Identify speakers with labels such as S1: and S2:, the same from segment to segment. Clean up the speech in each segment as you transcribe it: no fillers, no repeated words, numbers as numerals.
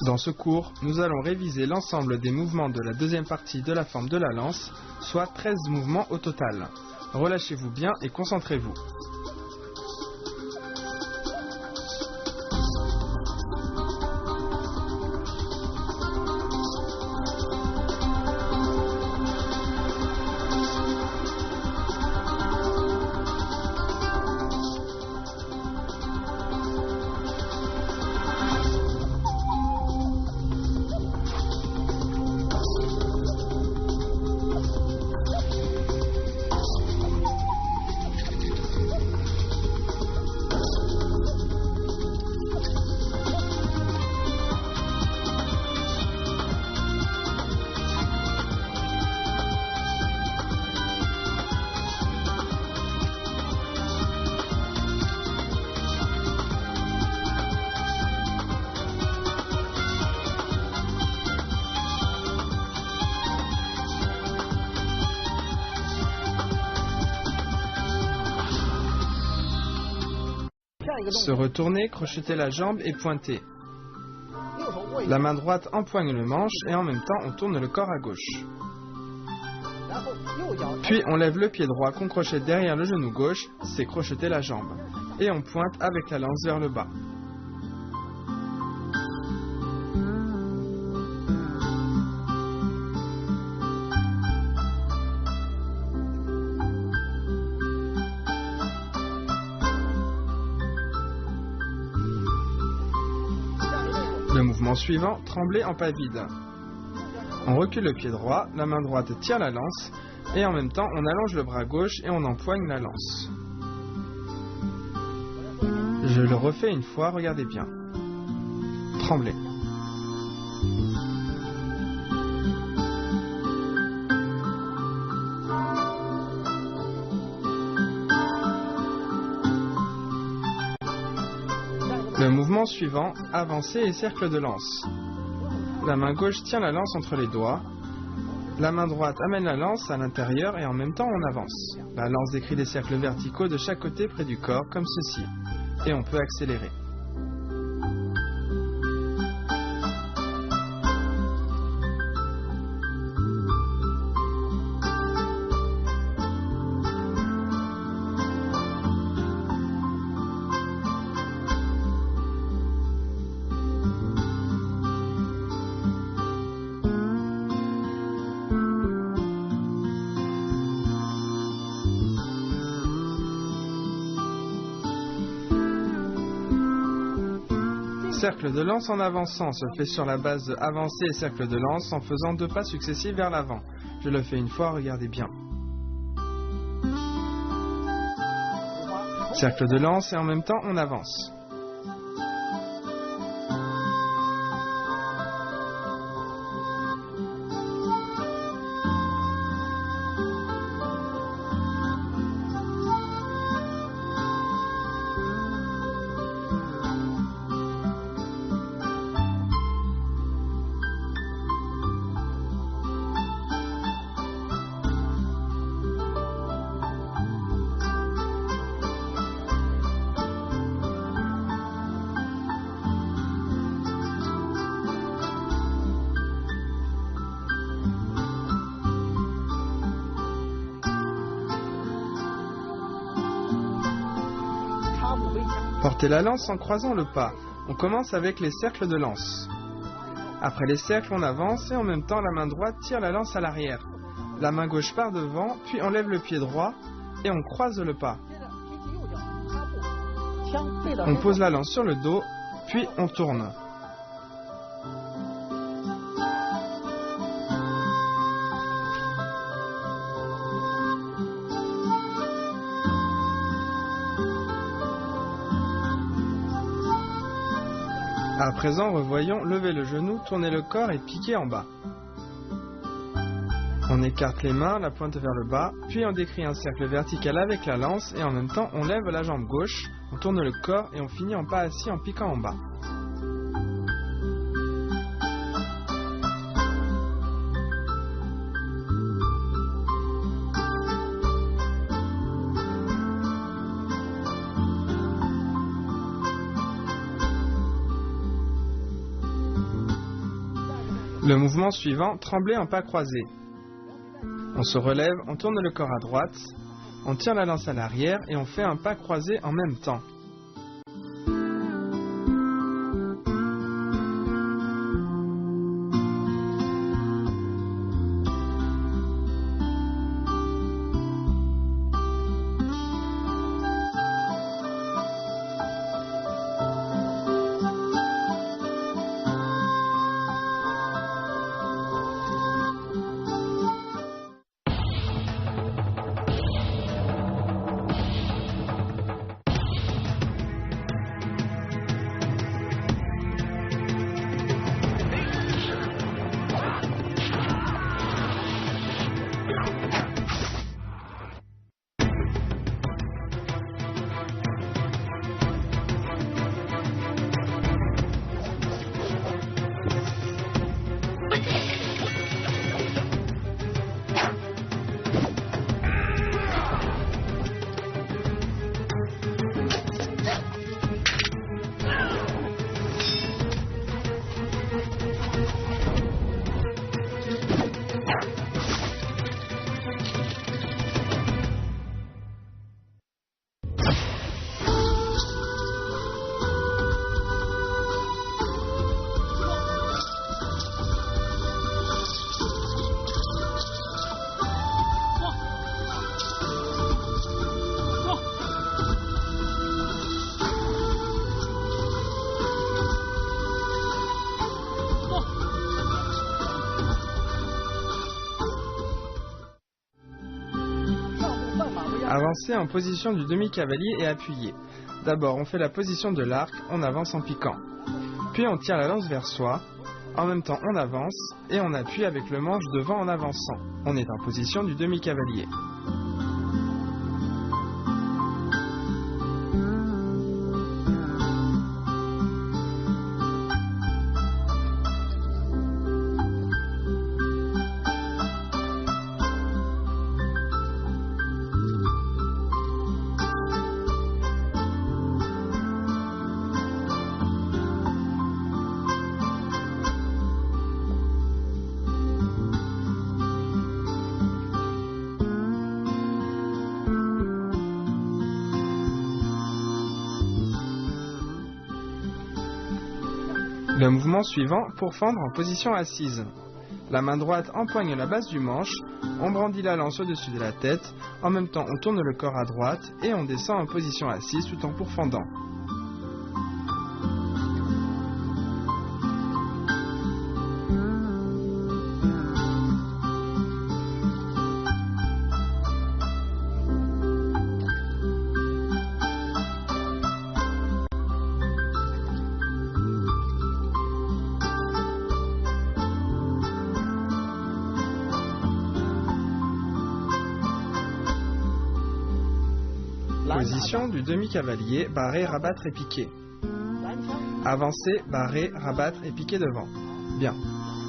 S1: Dans ce cours, nous allons réviser l'ensemble des mouvements de la deuxième partie de la forme de la lance, soit 13 mouvements au total. Relâchez-vous bien et concentrez-vous. Se retourner, crocheter la jambe et pointer. La main droite empoigne le manche et en même temps on tourne le corps à gauche. Puis on lève le pied droit qu'on crochette derrière le genou gauche, c'est crocheter la jambe. Et on pointe avec la lance vers le bas. Le mouvement suivant, trembler en pas vide. On recule le pied droit, la main droite tire la lance et en même temps on allonge le bras gauche et on empoigne la lance. Je le refais une fois, regardez bien. Trembler. Le mouvement suivant, avancer et cercle de lance. La main gauche tient la lance entre les doigts. La main droite amène la lance à l'intérieur et en même temps on avance. La lance décrit des cercles verticaux de chaque côté près du corps, comme ceci. Et on peut accélérer. Cercle de lance en avançant se fait sur la base de avancer et cercle de lance en faisant 2 pas successifs vers l'avant. Je le fais une fois, regardez bien. Cercle de lance et en même temps on avance. Portez la lance en croisant le pas. On commence avec les cercles de lance. Après les cercles, on avance et en même temps la main droite tire la lance à l'arrière. La main gauche part devant, puis on lève le pied droit et on croise le pas. On pose la lance sur le dos, puis on tourne. À présent, revoyons, lever le genou, tourner le corps et piquer en bas. On écarte les mains, la pointe vers le bas, puis on décrit un cercle vertical avec la lance et en même temps on lève la jambe gauche, on tourne le corps et on finit en pas assis en piquant en bas. Le mouvement suivant, trembler en pas croisés. On se relève, on tourne le corps à droite, on tire la lance à l'arrière et on fait un pas croisé en même temps. Avancer en position du demi-cavalier et appuyer. D'abord, on fait la position de l'arc, on avance en piquant. Puis on tire la lance vers soi. En même temps, on avance et on appuie avec le manche devant en avançant. On est en position du demi-cavalier. Le mouvement suivant, pourfendre en position assise. La main droite empoigne la base du manche, on brandit la lance au-dessus de la tête, en même temps on tourne le corps à droite et on descend en position assise tout en pourfendant. Position du demi-cavalier, barrer, rabattre et piquer. Avancer, barrer, rabattre et piquer devant. Bien.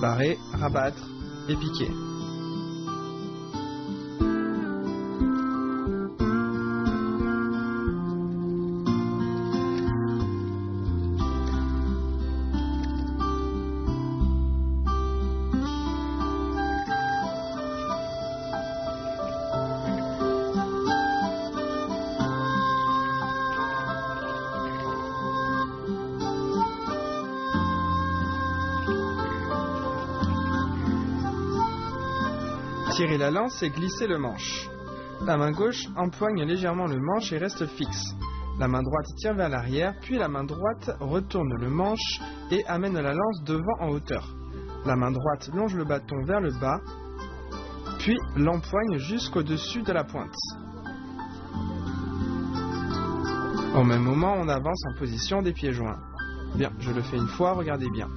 S1: Barrer, rabattre et piquer. Tirer la lance et glisser le manche. La main gauche empoigne légèrement le manche et reste fixe. La main droite tire vers l'arrière, puis la main droite retourne le manche et amène la lance devant en hauteur. La main droite longe le bâton vers le bas, puis l'empoigne jusqu'au-dessus de la pointe. Au même moment, on avance en position des pieds joints. Bien, je le fais une fois, regardez bien.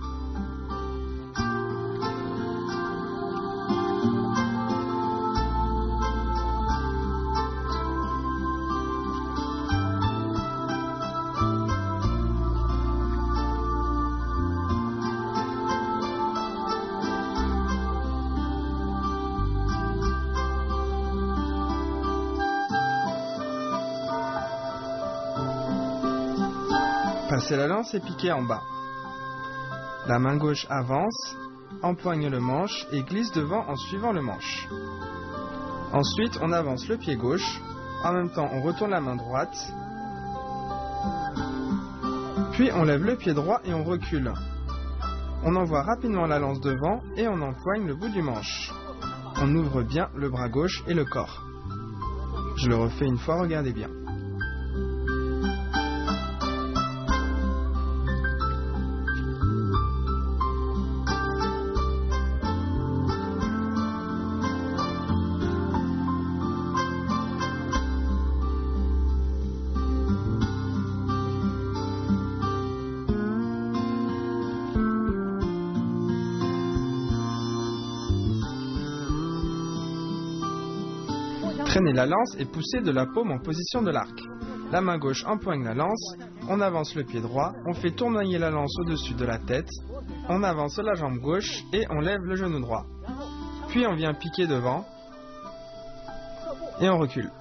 S1: Passer la lance et piquer en bas. La main gauche avance, empoigne le manche et glisse devant en suivant le manche. Ensuite, on avance le pied gauche, en même temps on retourne la main droite, puis on lève le pied droit et on recule. On envoie rapidement la lance devant et on empoigne le bout du manche. On ouvre bien le bras gauche et le corps. Je le refais une fois, regardez bien. Traînez la lance et poussez de la paume en position de l'arc. La main gauche empoigne la lance, on avance le pied droit, on fait tournoyer la lance au-dessus de la tête, on avance la jambe gauche et on lève le genou droit. Puis on vient piquer devant et on recule.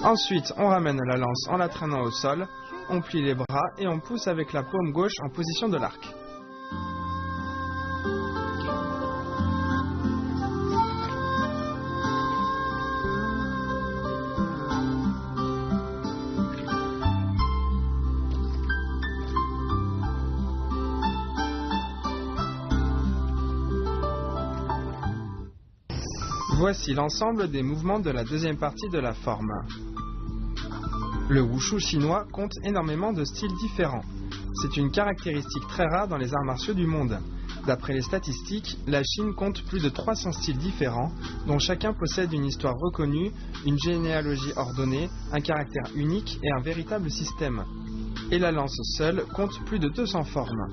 S1: Ensuite, on ramène la lance en la traînant au sol, on plie les bras et on pousse avec la paume gauche en position de l'arc. Voici l'ensemble des mouvements de la deuxième partie de la forme. Le wushu chinois compte énormément de styles différents. C'est une caractéristique très rare dans les arts martiaux du monde. D'après les statistiques, la Chine compte plus de 300 styles différents, dont chacun possède une histoire reconnue, une généalogie ordonnée, un caractère unique et un véritable système. Et la lance seule compte plus de 200 formes.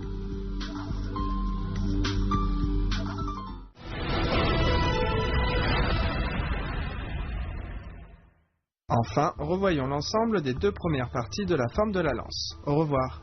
S1: Enfin, revoyons l'ensemble des deux premières parties de la forme de la lance. Au revoir.